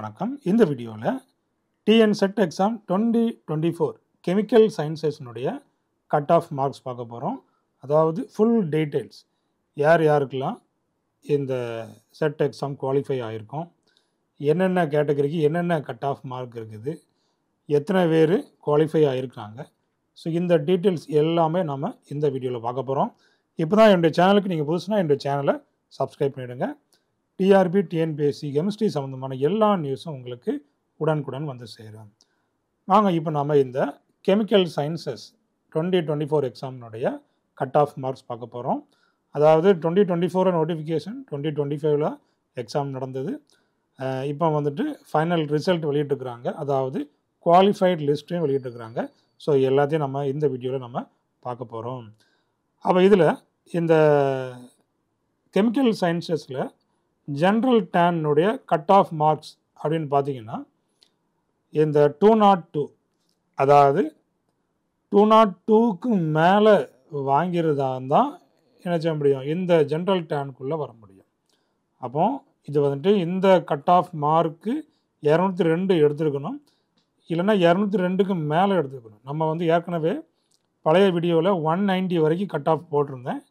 வணக்கம். இந்த வீடியோவில் டிஎன்செட் எக்ஸாம் 2024 கெமிக்கல் சயின்சஸ்னுடைய கட் ஆஃப் மார்க்ஸ் பார்க்க போகிறோம். அதாவது ஃபுல் டீட்டெயில்ஸ், யார் யாருக்கெல்லாம் இந்த செட் எக்ஸாம் குவாலிஃபை ஆகிருக்கோம், என்னென்ன கேட்டகரிக்கு என்னென்ன கட் ஆஃப் மார்க் இருக்குது, எத்தனை பேர் குவாலிஃபை ஆகிருக்காங்க. ஸோ இந்த டீட்டெயில்ஸ் எல்லாமே நம்ம இந்த வீடியோவில் பார்க்க போகிறோம். இப்போ தான் என்னுடைய சேனலுக்கு நீங்கள் புதுசுனா என்னுடைய சேனலை சப்ஸ்கிரைப் பண்ணிவிடுங்க. டிஆர்பி, டிஎன்பிஎஸ்சி, கெமிஸ்ட்ரி சம்மந்தமான எல்லா நியூஸும் உங்களுக்கு உடனுக்குடன் வந்து சேரும். வாங்க இப்போ நம்ம இந்த கெமிக்கல் சயின்சஸ் 2024 எக்ஸாமினுடைய கட் ஆஃப் மார்க்ஸ் பார்க்க போகிறோம். அதாவது 2024 நோட்டிஃபிகேஷன் 2025 எக்ஸாம் நடந்தது. இப்போ வந்துட்டு ஃபைனல் ரிசல்ட் வெளியிட்டிருக்கிறாங்க. அதாவது குவாலிஃபைட் லிஸ்ட்டையும் வெளியிட்டிருக்கிறாங்க. ஸோ எல்லாத்தையும் நம்ம இந்த வீடியோவில் நம்ம பார்க்க போகிறோம். அப்போ இதில் இந்த கெமிக்கல் சயின்சஸில் ஜென்ரல் டேனுடைய கட் ஆஃப் மார்க்ஸ் அப்படின்னு பார்த்தீங்கன்னா இந்த 202, அதாவது 202க்கு மேலே வாங்கிறதா இருந்தால் என்ன செய்ய முடியும், இந்த ஜென்ரல் டேனுக்குள்ளே வர முடியும். அப்போ இது வந்துட்டு இந்த கட் ஆஃப் மார்க்கு 202 எடுத்துருக்கணும், இல்லைன்னா 202க்கு மேலே எடுத்துருக்கணும். நம்ம வந்து ஏற்கனவே பழைய வீடியோவில் 190 வரைக்கும் கட் ஆஃப் போட்டிருந்தேன்.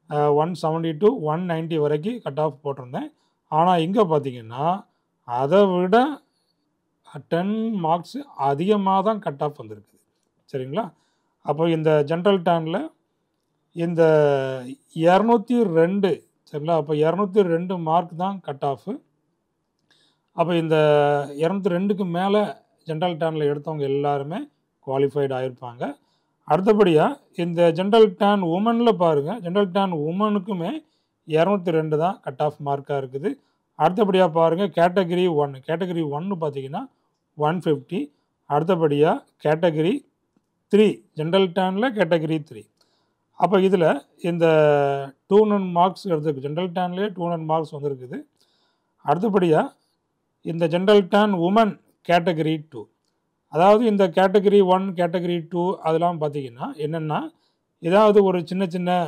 170 to 190 வரைக்கும் கட் ஆஃப் போட்டிருந்தேன். ஆனால் இங்கே பார்த்தீங்கன்னா அதை விட 10 மார்க்ஸ் அதிகமாக தான் கட் ஆஃப் வந்திருக்குது. சரிங்களா? அப்போ இந்த ஜென்ரல் டேனில் இந்த 202, சரிங்களா? அப்போ 202 மார்க் தான் கட் ஆஃபு. அப்போ இந்த 202க்கு மேலே ஜென்ரல் டேனில் எடுத்தவங்க எல்லாருமே குவாலிஃபைடு ஆகிருப்பாங்க. அடுத்தபடியாக இந்த ஜென்ரல் டேன் உமனில் பாருங்கள், ஜென்ரல் டேன் உமனுக்குமே 202 தான் கட் ஆஃப் மார்க்காக இருக்குது. அடுத்தபடியாக பாருங்கள் கேட்டகரி 1, கேட்டகரி 1 பார்த்தீங்கன்னா 150. அடுத்தபடியாக கேட்டகரி 3, ஜென்ரல் டேனில் கேட்டகரி 3. அப்போ இதில் இந்த 200 மார்க்ஸ் எடுத்துருக்கு, ஜென்ரல் டேன்லேயே 200 மார்க்ஸ் வந்துருக்குது. அடுத்தபடியாக இந்த ஜென்ரல் டேன் உமன் கேட்டகரி 2, அதாவது இந்த கேட்டகரி 1, கேட்டகரி 2 அதெல்லாம் பார்த்தீங்கன்னா என்னென்னா ஏதாவது ஒரு சின்ன சின்ன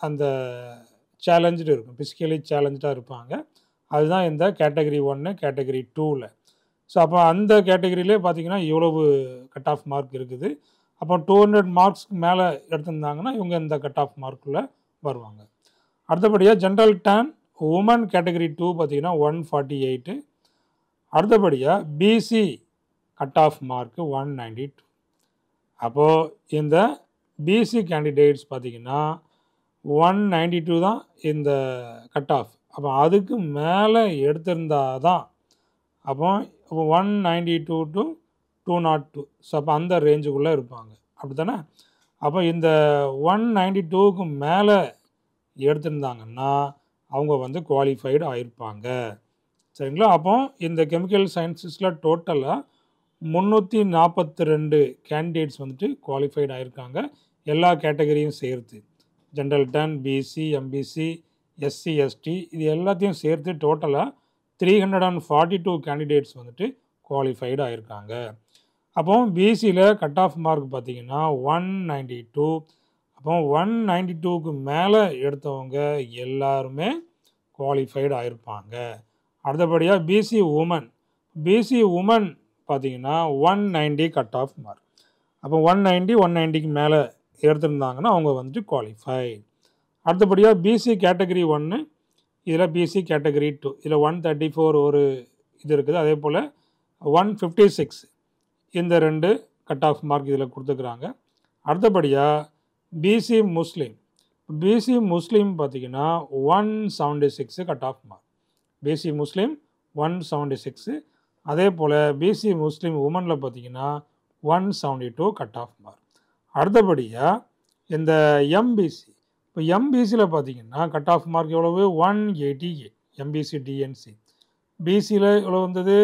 அந்த சேலஞ்சு இருக்கும், ஃபிசிக்கலி சேலஞ்சாக இருப்பாங்க. அதுதான் இந்த கேட்டகரி 1, கேட்டகரி 2ல். ஸோ அப்போ அந்த கேட்டகரியிலே பார்த்தீங்கன்னா இவ்வளவு கட் ஆஃப் மார்க் இருக்குது. அப்போ 200 மார்க்ஸ்க்கு மேலே எடுத்திருந்தாங்கன்னா இவங்க இந்த கட் ஆஃப் மார்க்குள்ளே வருவாங்க. அடுத்தபடியாக ஜென்ரல் டேன் உமன் கேட்டகரி 2 பார்த்தீங்கன்னா 148. அடுத்தபடியாக பிசி கட் ஆஃப் மார்க்கு 192. அப்போது இந்த பிசி கேண்டிடேட்ஸ் பார்த்திங்கன்னா 192 தான் இந்த கட் ஆஃப். அப்போ அதுக்கு மேலே எடுத்திருந்தால் தான் அப்போ 192 to 202, ஸோ அப்போ அந்த ரேஞ்சுக்குள்ளே இருப்பாங்க, அப்படி தானே? அப்போ இந்த 192க்கு மேலே எடுத்திருந்தாங்கன்னா அவங்க வந்து குவாலிஃபைடு ஆகிருப்பாங்க. சரிங்களா? அப்போ இந்த கெமிக்கல் சயின்சஸில் டோட்டலாக 342 கேண்டிடேட்ஸ் வந்துட்டு குவாலிஃபைடு ஆகிருக்காங்க, எல்லா கேட்டகரியும் சேர்த்து. ஜென்ரல் டேன், பிசி, எம்பிசி, எஸ்சி, எஸ்டி இது எல்லாத்தையும் சேர்த்து டோட்டலாக 342 கேண்டிடேட்ஸ் வந்துட்டு குவாலிஃபைடு ஆகிருக்காங்க. அப்போ பிசியில் கட் ஆஃப் மார்க் பார்த்திங்கன்னா 192. அப்போ 192க்கு மேலே எடுத்தவங்க எல்லாருமே குவாலிஃபைடு ஆகிருப்பாங்க. அடுத்தபடியாக பிசி உமன், பிசி உமன் பார்த்திங்கன்னா 190 கட் ஆஃப் மார்க். அப்போ 190க்கு மேலே எடுத்திருந்தாங்கன்னா அவங்க வந்துட்டு குவாலிஃபைடு. அடுத்தபடியாக பிசி கேட்டகரி 1, இதில் பிசி கேட்டகரி 2, இதில் 134 ஒரு இது இருக்குது. அதே போல் 156 இந்த 2 கட் ஆஃப் மார்க் இதில் கொடுத்துக்கிறாங்க. அடுத்தபடியாக பிசி முஸ்லீம், பிசி முஸ்லீம் பார்த்திங்கன்னா 176 கட் ஆஃப் மார்க். பிசி முஸ்லீம் 176. அதே போல் பிசி முஸ்லீம் உமனில் பார்த்திங்கன்னா 172 கட் ஆஃப் மார்க். அடுத்தபடியாக இந்த எம்பிசி, இப்போ எம்பிசியில் பார்த்திங்கன்னா கட் ஆஃப் மார்க் எவ்வளவு, 188. எம்பிசி டிஎன்சி பிசியில் எவ்வளோ வந்தது,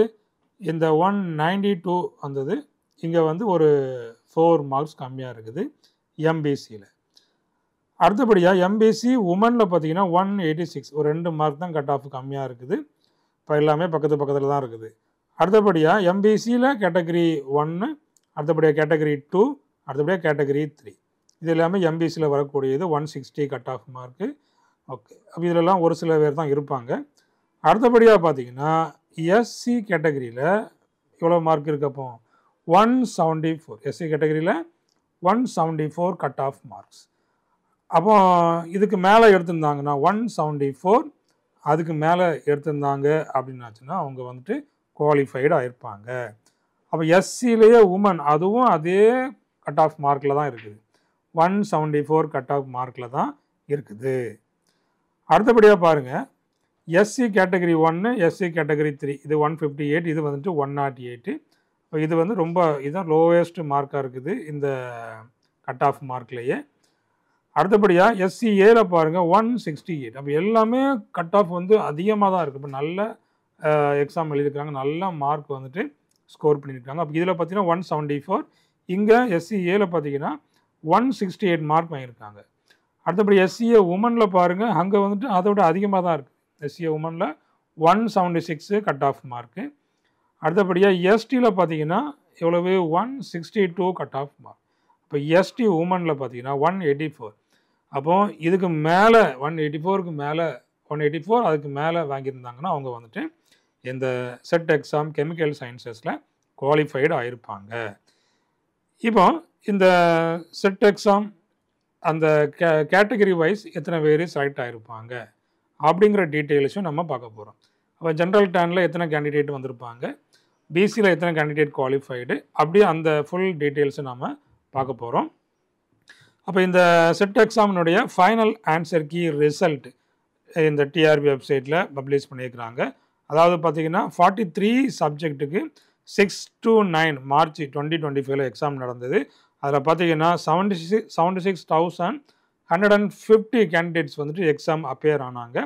இந்த 192 வந்தது. இங்கே வந்து ஒரு 4 மார்க்ஸ் கம்மியாக இருக்குது எம்பிசியில். அடுத்தபடியாக எம்பிசி உமனில் பார்த்திங்கன்னா 186, ஒரு 2 மார்க் தான் கட் ஆஃப் கம்மியாக இருக்குது. இப்போ எல்லாமே பக்கத்தில் தான் இருக்குது. அடுத்தபடியாக எம்பிசியில் கேட்டகரி 1, அடுத்தபடியாக கேட்டகரி 2, அடுத்தபடியாக கேட்டகரி 3 இது எல்லாமே எம்பிசியில் வரக்கூடியது. 160 கட் ஆஃப் மார்க்கு. ஓகே, அப்போ இதிலெல்லாம் ஒரு சில பேர் தான் இருப்பாங்க. அடுத்தபடியாக பார்த்திங்கன்னா எஸ்சி கேட்டகரியில் எவ்வளோ மார்க் இருக்கு? அப்போ 174. எஸ்சி கேட்டகரியில் 174 கட் ஆஃப் மார்க்ஸ். அப்போ இதுக்கு மேலே எடுத்திருந்தாங்கன்னா 174 அதுக்கு மேலே எடுத்திருந்தாங்க அப்படின்னாச்சுன்னா அவங்க வந்துட்டு குவாலிஃபைடு ஆகிருப்பாங்க. அப்போ எஸ்சிலேயே உமன் அதுவும் அதே கட் ஆஃப் மார்க்கில் தான் இருக்குது. 174 கட் ஆஃப் மார்க்கில் தான் இருக்குது. அடுத்தபடியாக பாருங்கள், எஸ்சி கேட்டகரி 1, எஸ்சி கேட்டகரி 3 இது 158, இது வந்துட்டு 108. இது வந்து ரொம்ப இதுதான் லோவஸ்ட் மார்க்காக இருக்குது இந்த கட் ஆஃப் மார்க்லேயே. அடுத்தபடியாக எஸ்சி ஏல பாருங்கள் 168. அப்போ எல்லாமே கட் ஆஃப் வந்து அதிகமாக தான் இருக்குது. இப்போ நல்ல எக்ஸாம் எழுதியிருக்காங்க, நல்ல மார்க் வந்துட்டு ஸ்கோர் பண்ணியிருக்காங்க. அப்போ இதில் பார்த்தீங்கன்னா 174, இங்கே எஸ்சி ஏல பார்த்தீங்கன்னா 168 மார்க் வாங்கியிருக்காங்க. அடுத்தபடி எஸ்சிஏ உமனில் பாருங்கள், அங்கே வந்துட்டு அதை விட அதிகமாக தான் இருக்குது. எஸ்சிஏ உமனில் 176 கட் ஆஃப் மார்க்கு. அடுத்தபடியாக எஸ்டியில் பார்த்தீங்கன்னா எவ்வளவு? 162 கட் ஆஃப் மார்க். இப்போ எஸ்டி உமனில் பார்த்தீங்கன்னா 184. அப்போ இதுக்கு மேலே 184க்கு மேலே 184 அதுக்கு மேலே வாங்கியிருந்தாங்கன்னா அவங்க வந்துட்டு இந்த செட் எக்ஸாம் கெமிக்கல் சயின்சஸில் குவாலிஃபைடு ஆகிருப்பாங்க. இப்போ இந்த செட் எக்ஸாம் அந்த கேட்டகரி வைஸ் எத்தனை பேர் செலக்ட் ஆகிருப்பாங்க அப்படிங்கிற டீட்டெயில்ஸும் நம்ம பார்க்க போகிறோம். அப்போ ஜென்ரல் டேனில் எத்தனை கேண்டிடேட் வந்திருப்பாங்க, பிசியில் எத்தனை கேண்டிடேட் குவாலிஃபைடு, அப்படியே அந்த ஃபுல் டீட்டெயில்ஸை நம்ம பார்க்க போகிறோம். அப்போ இந்த செட் எக்ஸாமினுடைய ஃபைனல் ஆன்சர் கீ ரிசல்ட் இந்த டிஆர்பி வெப்சைட்டில் பப்ளிஷ் பண்ணியிருக்கிறாங்க. அதாவது பார்த்திங்கன்னா 43 சப்ஜெக்ட்டுக்கு 6 to 9 மார்ச் 2025 எக்ஸாம் நடந்தது. அதில் பார்த்திங்கன்னா 76,150 கேண்டிடேட்ஸ் வந்துட்டு எக்ஸாம் அப்பியர் ஆனாங்க.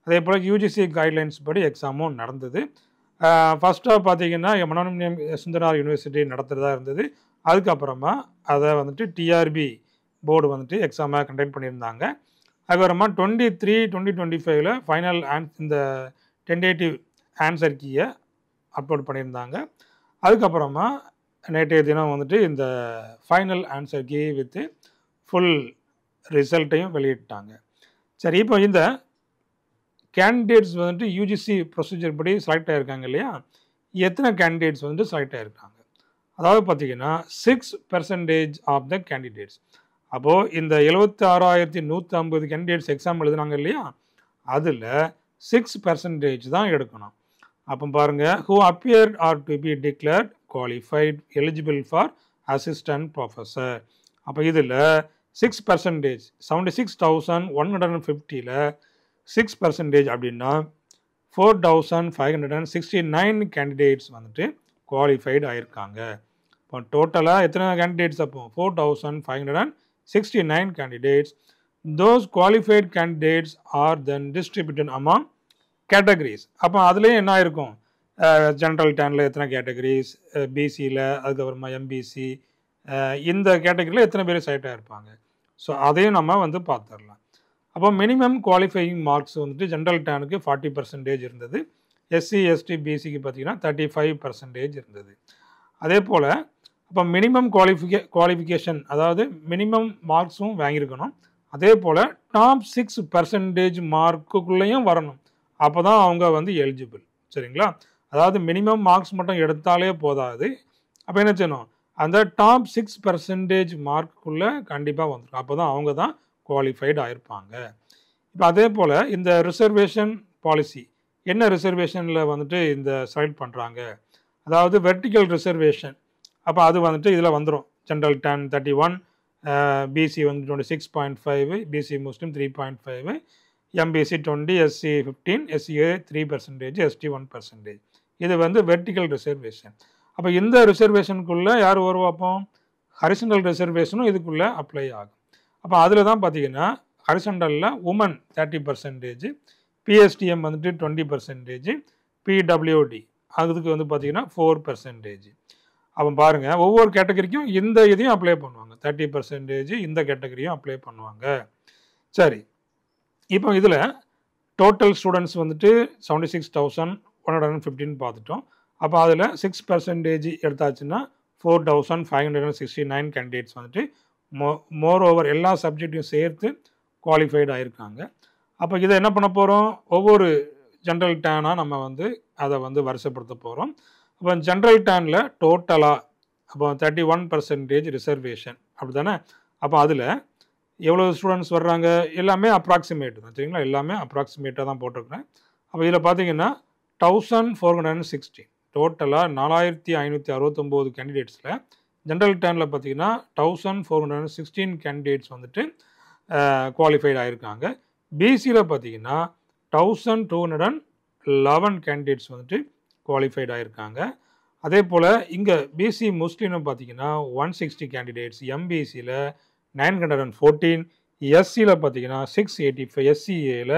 அதே போல் யூஜிசி கைட்லைன்ஸ் படி எக்ஸாமும் நடந்தது. ஃபஸ்ட்டாக பார்த்திங்கன்னா மனோன்மணியம் சுந்தரனார் யூனிவர்சிட்டி நடத்துகிறதா இருந்தது. அதுக்கப்புறமா அதை வந்துட்டு டிஆர்பி போர்டு வந்துட்டு எக்ஸாமை கண்டக்ட் பண்ணியிருந்தாங்க. அதுக்கப்புறமா 23/2025 ஃபைனல் இந்த டென்டேட்டிவ் ஆன்சர் கீயை அப்லோட் பண்ணியிருந்தாங்க. அதுக்கப்புறமா நேற்றைய தினம் வந்துட்டு இந்த final answer key with full ரிசல்ட்டையும் வெளியிட்டாங்க. சரி, இப்போ இந்த கேண்டிடேட்ஸ் வந்துட்டு யூஜிசி ப்ரொசீஜர் படி செலக்ட் ஆகிருக்காங்க இல்லையா, எத்தனை கேண்டிடேட்ஸ் வந்துட்டு செலக்ட் ஆகிருக்காங்க? அதாவது பார்த்திங்கன்னா 6% ஆஃப் த கேண்டிடேட்ஸ். அப்போது இந்த 76,150 கேண்டிடேட்ஸ் எக்ஸாம் எழுதுனாங்க இல்லையா, அதில் 6% தான் எடுக்கணும். அப்போ பாருங்கள், who appeared or to be declared qualified eligible for assistant professor. அப்போ இதில் 6%, 76,150ல் 6% அப்படின்னா 4,569 கேண்டிடேட்ஸ் வந்துட்டு குவாலிஃபைடு ஆகியிருக்காங்க. இப்போ டோட்டலாக எத்தனை கேண்டிடேட்ஸ்? அப்போ 4,569 candidates. Those qualified candidates are then distributed among categories. அப்போ அதுலேயும் என்ன இருக்கும்? ஜென்ரல் டேனில் எத்தனை கேட்டகரிஸ், பிசியில், அதுக்கப்புறமா எம்பிசி, இந்த கேட்டகரியில் எத்தனை பேர் செலக்ட் ஆகிருப்பாங்க. ஸோ அதையும் நம்ம வந்து பார்த்துடலாம். அப்போ மினிமம் குவாலிஃபையிங் மார்க்ஸ் வந்துட்டு ஜென்ரல் டேனுக்கு 40% இருந்தது. எஸ்சி எஸ்டி பிசிக்கு பார்த்தீங்கன்னா 35% இருந்தது. அதே போல் அப்போ மினிமம் குவாலிஃபிகேஷன், அதாவது மினிமம் மார்க்ஸும் வாங்கியிருக்கணும். அதே போல் டாப் 6% மார்க்குள்ளேயும் வரணும். அப்போ தான் அவங்க வந்து எலிஜிபிள். சரிங்களா? அதாவது மினிமம் மார்க்ஸ் மட்டும் எடுத்தாலே போதாது. அப்போ என்ன செய்யணும்? அந்த டாப் 6% மார்க்குள்ளே கண்டிப்பாக வந்துடும். அப்போ தான் அவங்க தான் குவாலிஃபைடு ஆகிருப்பாங்க. இப்போ அதே போல் இந்த ரிசர்வேஷன் பாலிசி, என்ன ரிசர்வேஷனில் வந்துட்டு இந்த செலக்ட் பண்ணுறாங்க? அதாவது வெர்டிக்கல் ரிசர்வேஷன். அப்போ அது வந்துட்டு இதில் வந்துடும். ஜென்ரல் 10 31, பிசி வந்து 26.5, பிசி முஸ்லீம் 3.5, எம்பிசி 20, எஸ்சி 15, எஸ்சிஏ 3%, எஸ்டி 1%. இது வந்து வெர்டிக்கல் ரிசர்வேஷன். அப்போ இந்த ரிசர்வேஷனுக்குள்ளே யார் வருவாப்போ? ஹரிசண்டல் ரிசர்வேஷனும் இதுக்குள்ளே அப்ளை ஆகும். அப்போ அதில் தான் பார்த்தீங்கன்னா ஹரிசண்டலில் உமன் 30%, பிஎஸ்டிஎம் வந்துட்டு 20%, பிடபிள்யூடி அதுக்கு வந்து பார்த்தீங்கன்னா 4%. அப்போ பாருங்கள், ஒவ்வொரு கேட்டகரிக்கும் இந்த இதையும் அப்ளை பண்ணுவாங்க. 30% இந்த கேட்டகரியும் அப்ளை பண்ணுவாங்க. சரி, இப்போ இதில் டோட்டல் ஸ்டூடெண்ட்ஸ் வந்துட்டு 76,115 பார்த்துட்டோம். அப்போ அதில் 6% எடுத்தாச்சுன்னா 4,569 கேண்டிடேட்ஸ் வந்துட்டு மோர் ஓவர் எல்லா சப்ஜெக்டையும் சேர்த்து குவாலிஃபைடு ஆகிருக்காங்க. அப்போ இதை என்ன பண்ண போகிறோம்? ஒவ்வொரு ஜென்ரல் டேனாக நம்ம வந்து அதை வந்து வரிசைப்படுத்த போகிறோம். அப்போ ஜென்ரல் டேனில் டோட்டலாக அப்போ 31% ரிசர்வேஷன் அப்படி தானே. அப்போ அதில் எவ்வளோ ஸ்டூடெண்ட்ஸ் வர்றாங்க எல்லாமே அப்ராக்சிமேட் தான் சரிங்களா, எல்லாமே அப்ராக்சிமேட்டாக தான் போட்டிருக்கிறேன். அப்போ இதில் பார்த்தீங்கன்னா 1416 டோட்டலாக 4569 கேண்டிடேட்ஸில் ஜென்ரல் டேனில் பார்த்தீங்கன்னா 1416 கேண்டிடேட்ஸ் வந்துட்டு குவாலிஃபைட் ஆகிருக்காங்க. பிசியில் பார்த்தீங்கன்னா 1211 கேண்டிடேட்ஸ் வந்துட்டு குவாலிஃபைட் ஆகிருக்காங்க. அதே போல் இங்கே பிசி முஸ்லீம்னு பார்த்தீங்கன்னா 160 கேண்டிடேட்ஸ், எம்பிசியில் 914, எஸ்சியில் பார்த்தீங்கன்னா 685, எஸ்சிஏயில்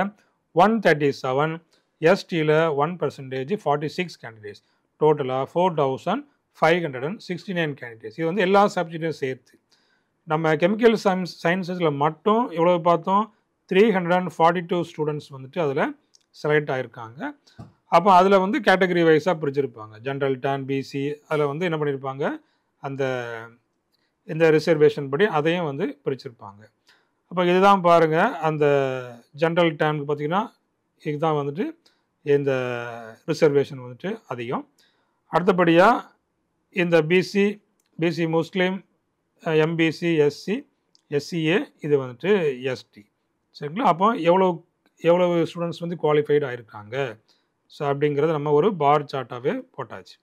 137, எஸ்டியில் 1% 46 கேண்டிடேட்ஸ், டோட்டலாக 4569 கேண்டிடேட்ஸ். இது வந்து எல்லா சப்ஜெக்டையும் சேர்த்து. நம்ம கெமிக்கல் சயின்ஸஸில் மட்டும் எவ்வளோ பார்த்தோம், 342 ஸ்டூடெண்ட்ஸ் வந்துட்டு அதில் செலக்ட் ஆகிருக்காங்க. அப்போ அதில் வந்து கேட்டகரி வைஸாக பிரிச்சிருப்பாங்க. ஜென்ரல் டேன், பிசி, அதில் வந்து என்ன பண்ணியிருப்பாங்க, அந்த இந்த ரிசர்வேஷன் படி அதையும் வந்து பிரிச்சிருப்பாங்க. அப்போ இதுதான் பாருங்கள், அந்த ஜென்ரல் டேனுக்கு பார்த்திங்கன்னா இதுதான் வந்துட்டு இந்த ரிசர்வேஷன் வந்துட்டு அதிகம். அடுத்தபடியாக இந்த பிசி முஸ்லீம், எம்பிசி, எஸ்சி, எஸ்சிஏ, இது வந்துட்டு எஸ்டி சரிங்களா. அப்போ எவ்வளவு ஸ்டூடெண்ட்ஸ் வந்து குவாலிஃபைடு ஆகிருக்காங்க ஸோ அப்படிங்கிறத நம்ம ஒரு பார் சார்ட்டாகவே போட்டாச்சு.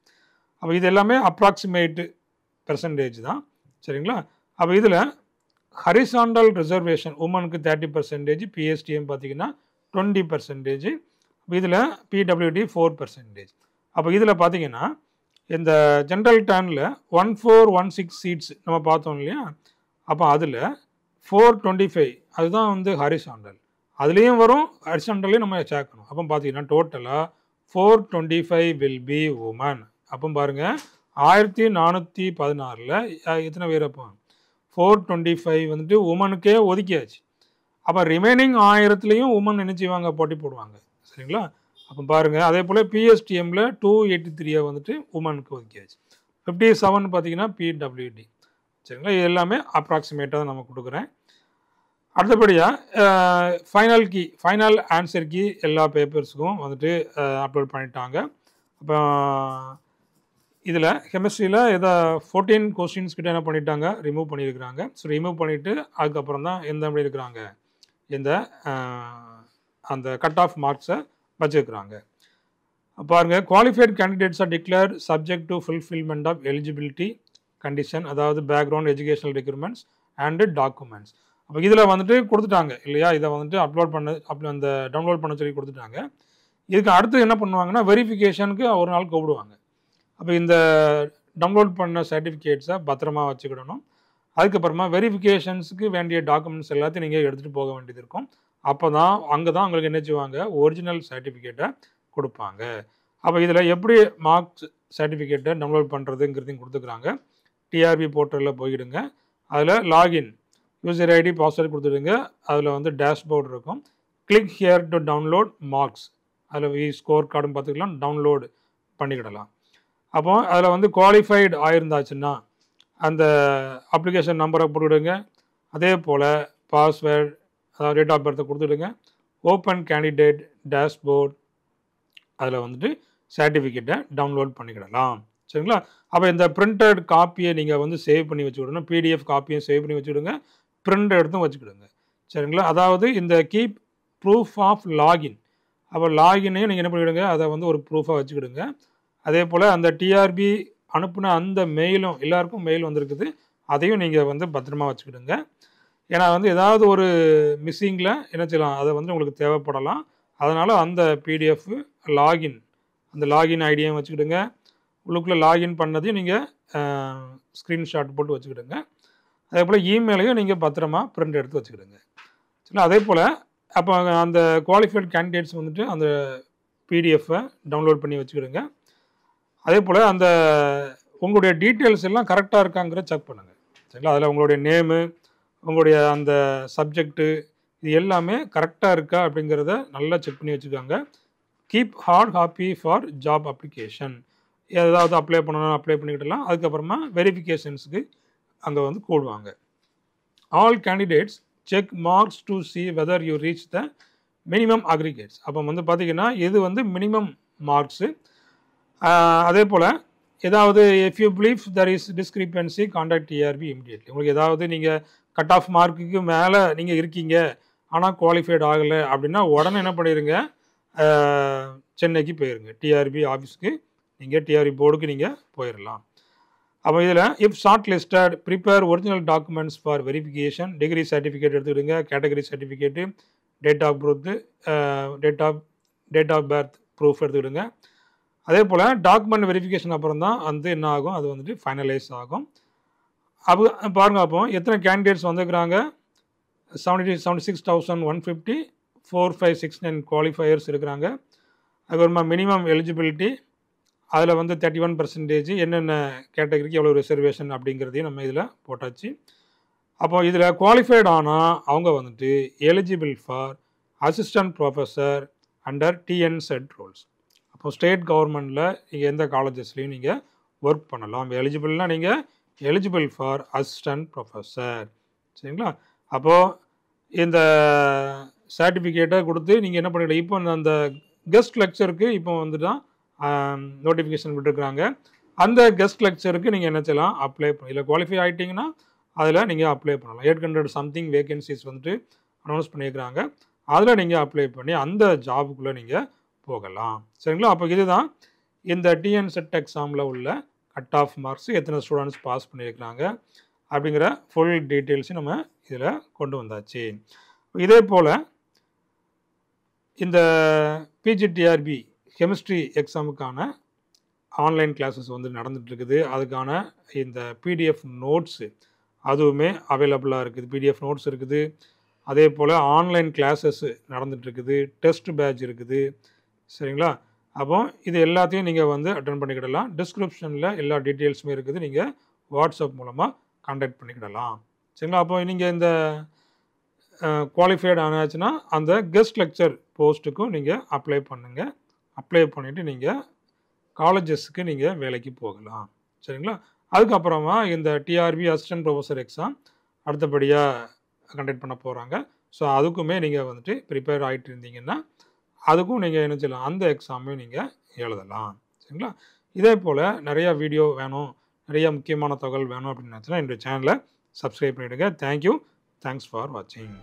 அப்போ இது எல்லாமே அப்ராக்சிமேட்டு பெர்சன்டேஜ் தான் சரிங்களா. அப்போ இதில் ஹரிசாண்டல் ரிசர்வேஷன் உமனுக்கு 30%, பிஎஸ்டிஎம் பார்த்திங்கன்னா 20%, இதில் பிடபிள்யூடி 4%. அப்போ இதில் பார்த்திங்கன்னா இந்த ஜென்ரல் டேனில் 1416 சீட்ஸ் நம்ம பார்த்தோம் இல்லையா, அப்போ அதில் 425 அதுதான் வந்து ஹரிசாண்டல், அதுலேயும் வரும் ஹரிசாண்டல்லையும் நம்ம சேர்க்கணும். அப்போ பார்த்தீங்கன்னா டோட்டலாக 425 வில் பி உமன். அப்போ பாருங்கள் 1416 எத்தனை பேர், அப்போ 425 வந்துட்டு உமனுக்கே ஒதுக்கியாச்சு. அப்போ ரிமைனிங் 1000லையும் உமன் நினைச்சுவாங்க போட்டி போடுவாங்க சரிங்களா. அப்போ பாருங்கள் அதே போல் பிஎஸ்டிஎம்மில் 283 வந்துட்டு உமனுக்கு ஒதுக்கியாச்சு. 57 பார்த்தீங்கன்னா பிடபிள்யூடி சரிங்களா. இது எல்லாமே அப்ராக்சிமேட்டாக தான் நம்ம கொடுக்குறேன். அடுத்தபடியாக ஃபைனல் ஆன்சர் கீ எல்லா பேப்பர்ஸுக்கும் வந்துட்டு அப்லோட் பண்ணிட்டாங்க. அப்போ இதில் கெமிஸ்ட்ரியில் எதை 14 கொஸ்டின்ஸ் கிட்ட என்ன பண்ணிட்டாங்க, ரிமூவ் பண்ணியிருக்கிறாங்க. ஸோ ரிமூவ் பண்ணிவிட்டு அதுக்கப்புறம் தான் எந்த மாதிரி இருக்கிறாங்க, இந்த அந்த கட் ஆஃப் மார்க்ஸை வச்சுருக்கிறாங்க. பாருங்கள், qualified candidates are declared subject to fulfilment of eligibility condition, அதாவது background educational requirements and documents. அப்போ இதில் வந்துட்டு கொடுத்துட்டாங்க இல்லையா, இதை வந்துட்டு அந்த டவுன்லோட் பண்ண சொல்லி கொடுத்துட்டாங்க. இதுக்கு அடுத்து என்ன பண்ணுவாங்கன்னா வெரிஃபிகேஷனுக்கு ஒரு நாள் கூப்பிடுவாங்க. அப்போ இந்த டவுன்லோட் பண்ண சர்டிஃபிகேட்ஸை பத்திரமா வச்சுக்கிடணும். அதுக்கப்புறமா வெரிஃபிகேஷன்ஸுக்கு வேண்டிய டாக்குமெண்ட்ஸ் எல்லாத்தையும் நீங்கள் எடுத்துகிட்டு போக வேண்டியது இருக்கும். அப்போ தான் அங்கே தான் உங்களுக்கு என்ன செய்வாங்க, ஒரிஜினல் சர்டிஃபிகேட்டை கொடுப்பாங்க. அப்போ இதில் எப்படி மார்க்ஸ் சர்டிஃபிகேட்டை டவுன்லோட் பண்ணுறதுங்கிறதையும் கொடுத்துக்கிறாங்க. டிஆர்பி போர்ட்டலில் போயிடுங்க, அதில் லாகின் யூசர் ஐடி பாஸ்வேர்டு கொடுத்துடுங்க. அதில் வந்து டேஷ்போர்டு இருக்கும். Click here to download marks, அதில் ஸ்கோர் கார்டும் பார்த்துக்கலாம், டவுன்லோடு பண்ணிக்கிடலாம். அப்போ அதில் வந்து குவாலிஃபைடு ஆயிருந்தாச்சுன்னா அந்த அப்ளிகேஷன் நம்பரை போட்டுவிடுங்க. அதே போல் பாஸ்வேர்டு, அதாவது டேட் ஆஃப் பர்த்தை கொடுத்துடுங்க. ஓப்பன் கேண்டிடேட் டேஷ்போர்ட், அதில் வந்துட்டு சர்டிஃபிகேட்டை டவுன்லோட் பண்ணிக்கிடலாம் சரிங்களா. அப்போ இந்த பிரிண்டட் காப்பியை நீங்கள் வந்து சேவ் பண்ணி வச்சுக்கிடணும். பிடிஎஃப் காப்பியை சேவ் பண்ணி வச்சுக்கிடுங்க, பிரிண்ட் எடுத்தும் வச்சுக்கிடுங்க சரிங்களா. அதாவது இந்த கீப் ப்ரூஃப் ஆஃப் லாகின், அப்போ லாகினையும் நீங்கள் என்ன பண்ணிவிடுங்க, அதை வந்து ஒரு ப்ரூஃபாக வச்சுக்கிடுங்க. அதே போல் அந்த டிஆர்பி அனுப்புன அந்த மெயிலும், எல்லாருக்கும் மெயில் வந்திருக்குது, அதையும் நீங்கள் வந்து பத்திரமா வச்சுக்கிடுங்க. ஏன்னா வந்து ஏதாவது ஒரு மிஸ்ஸிங்கில் என்ன செய்யலாம், அதை வந்து உங்களுக்கு தேவைப்படலாம். அதனால் அந்த பிடிஎஃப் லாகின், அந்த லாகின் ஐடியும் வச்சுக்கிடுங்க. உள்ளுக்குள்ளே லாகின் பண்ணதையும் நீங்கள் ஸ்க்ரீன்ஷாட் போட்டு வச்சுக்கிடுங்க. அதே போல் இமெயிலையும் நீங்கள் பத்திரமா பிரிண்ட் எடுத்து வச்சுக்கிடுங்க சரி. அதே போல் அப்போ அந்த குவாலிஃபைட் கேண்டிடேட்ஸ் வந்துட்டு அந்த பிடிஎஃப்பை டவுன்லோட் பண்ணி வச்சுக்கிடுங்க. அதே போல் அந்த உங்களுடைய டீட்டெயில்ஸ் எல்லாம் கரெக்டாக இருக்காங்கிற செக் பண்ணுங்கள் சரிங்களா. அதில் உங்களுடைய நேமு, உங்களுடைய அந்த சப்ஜெக்டு, இது எல்லாமே கரெக்டாக இருக்கா அப்படிங்கிறத நல்லா செக் பண்ணி வச்சுக்கோங்க. Keep hard copy for job application, ஏதாவது அப்ளை பண்ணணும் அப்ளை பண்ணிக்கிடலாம். அதுக்கப்புறமா வெரிஃபிகேஷன்ஸுக்கு அங்கே வந்து கூடுவாங்க. All candidates check marks to see whether you reach the minimum aggregates. அப்போ வந்து பார்த்தீங்கன்னா இது வந்து மினிமம் மார்க்ஸு. அதே போல் ஏதாவது if you believe there is discrepancy contact TRB immediately. உங்களுக்கு ஏதாவது நீங்கள் கட் ஆஃப் மார்க்குக்கு மேலே நீங்கள் இருக்கீங்க ஆனால் குவாலிஃபைடு ஆகலை அப்படின்னா உடனே என்ன பண்ணிடுங்க, சென்னைக்கு போயிருங்க. டிஆர்பி ஆஃபீஸ்க்கு நீங்கள் டிஆர்பி போர்டுக்கு நீங்கள் போயிடலாம். அப்போ இதில் if shortlisted prepare original documents for verification. Degree certificate எடுத்துக்கிடுங்க, category certificate, date of birth, date of birth proof எடுத்துக்கிடுங்க. அதே போல் டாக்குமெண்ட் வெரிஃபிகேஷன் அப்புறம் தான் வந்து என்ன ஆகும், அது வந்துட்டு ஃபைனலைஸ் ஆகும். அப்போ பாருங்கள், அப்போ எத்தனை கேண்டிடேட்ஸ் வந்துருக்குறாங்க, 76,150, 4569 குவாலிஃபயர்ஸ் இருக்கிறாங்க. அதுக்கப்புறமா மினிமம் எலிஜிபிலிட்டி, அதில் வந்து 31% என்னென்ன கேட்டகரிக்கு எவ்வளோ ரிசர்வேஷன் அப்படிங்கிறதையும் நம்ம இதில் போட்டாச்சு. அப்போ இதில் குவாலிஃபைடு ஆனால் அவங்க வந்துட்டு eligible for assistant professor under TN set rules. அப்போ ஸ்டேட் கவர்மெண்ட்டில் நீங்கள் எந்த காலேஜஸ்லையும் நீங்கள் ஒர்க் பண்ணலாம். எலிஜிபிள்னால் நீங்கள் எலிஜிபிள் ஃபார் அசிஸ்டன்ட் ப்ரொஃபஸர். சரிங்களா? அப்போது இந்த சர்டிஃபிகேட்டை கொடுத்து நீங்கள் என்ன பண்ணிக்கலாம், இப்போ அந்த கெஸ்ட் லெக்சருக்கு இப்போ வந்து தான் நோட்டிஃபிகேஷன் விட்டுருக்குறாங்க. அந்த கெஸ்ட் லெக்சருக்கு நீங்கள் என்ன செய்யலாம், அப்ளை பண்ணி இல்லை குவாலிஃபை ஆகிட்டிங்கன்னா அதில் நீங்கள் அப்ளை பண்ணலாம். 800 சம்திங் வேகன்சிஸ் வந்துட்டு அனௌன்ஸ் பண்ணியிருக்கிறாங்க. அதில் நீங்கள் அப்ளை பண்ணி அந்த ஜாபுக்குள்ளே நீங்கள் போகலாம். சரிங்களா? அப்போ இதுதான் இந்த டிஎன் செட் எக்ஸாமில் உள்ள கட் ஆஃப் மார்க்ஸ், எத்தனை ஸ்டூடெண்ட்ஸ் பாஸ் பண்ணியிருக்கிறாங்க அப்படிங்கிற ஃபுல் டீட்டெயில்ஸும் நம்ம இதில் கொண்டு வந்தாச்சு. இதே போல் இந்த பிஜிடிஆர்பி கெமிஸ்ட்ரி எக்ஸாமுக்கான ஆன்லைன் கிளாஸஸ் வந்து நடந்துகிட்ருக்குது. அதுக்கான இந்த பிடிஎஃப் நோட்ஸு அதுவுமே அவைலபிளாக இருக்குது. பிடிஎஃப் நோட்ஸ் இருக்குது. அதே போல் ஆன்லைன் கிளாஸஸ் நடந்துகிட்ருக்குது. டெஸ்ட் பேட்ச் இருக்குது. சரிங்களா? அப்போ இது எல்லாத்தையும் நீங்கள் வந்து அட்டென்ட் பண்ணிக்கிடலாம். டிஸ்கிரிப்ஷனில் எல்லா டீட்டெயில்ஸுமே இருக்குது. நீங்கள் வாட்ஸ்அப் மூலமாக கான்டாக்ட் பண்ணிக்கிடலாம். சரிங்களா? அப்போ நீங்கள் இந்த குவாலிஃபைடு ஆனாச்சுன்னா அந்த கெஸ்ட் லெக்சர் போஸ்ட்டுக்கும் நீங்கள் அப்ளை பண்ணுங்கள். அப்ளை பண்ணிவிட்டு நீங்கள் காலேஜஸ்க்கு நீங்கள் வேலைக்கு போகலாம். சரிங்களா? அதுக்கப்புறமா இந்த டிஆர்பி அசிஸ்டன்ட் ப்ரொஃபஸர் எக்ஸாம் அடுத்தபடியாக கண்டக்ட் பண்ண போகிறாங்க. ஸோ அதுக்குமே நீங்கள் வந்துட்டு ப்ரிப்பேர் ஆகிட்டு இருந்தீங்கன்னா அதுக்கும் நீங்கள் என்ன செய்யலாம், அந்த எக்ஸாமையும் நீங்கள் எழுதலாம். சரிங்களா? இதே போல் நிறையா வீடியோ வேணும், நிறைய முக்கியமான தகவல் வேணும் அப்படின்னு நினச்சினா என்னுடைய சேனலை சப்ஸ்கிரைப் பண்ணிவிடுங்க. தேங்க்யூ. தேங்க்ஸ் ஃபார் வாட்சிங்.